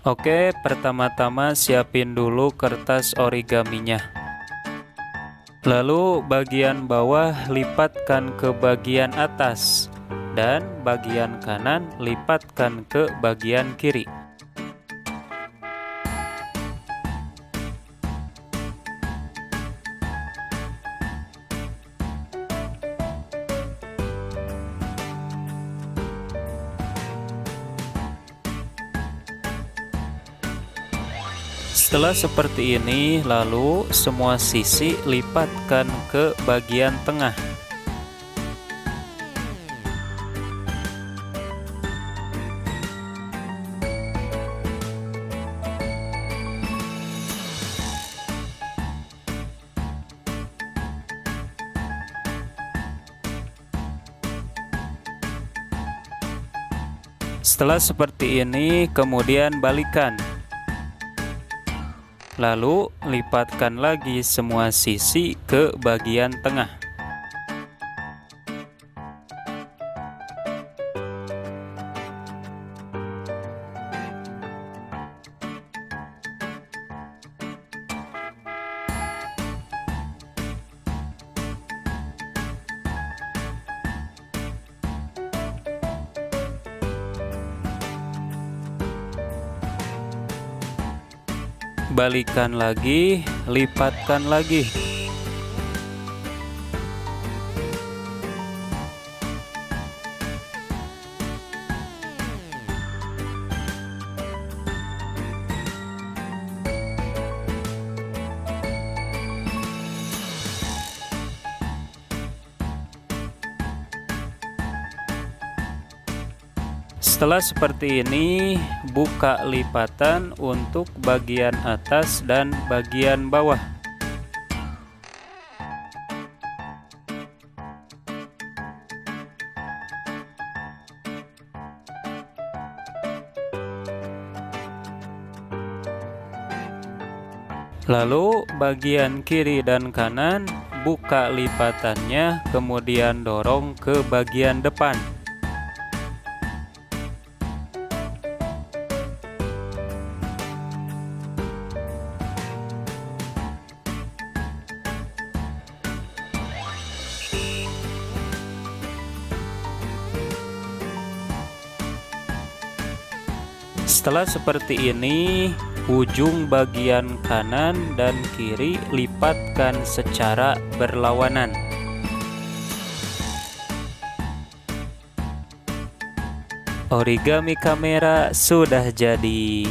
Oke, pertama-tama siapin dulu kertas origaminya. Lalu bagian bawah lipatkan ke bagian atas dan bagian kanan lipatkan ke bagian kiri. Setelah seperti ini, lalu semua sisi lipatkan ke bagian tengah. Setelah seperti ini, kemudian balikan. Lalu lipatkan lagi semua sisi ke bagian tengah. Balikan lagi, lipatkan lagi. Setelah seperti ini, buka lipatan untuk bagian atas dan bagian bawah. Lalu bagian kiri dan kanan, buka lipatannya, kemudian dorong ke bagian depan. Setelah seperti ini, ujung bagian kanan dan kiri lipatkan secara berlawanan. Origami kamera sudah jadi.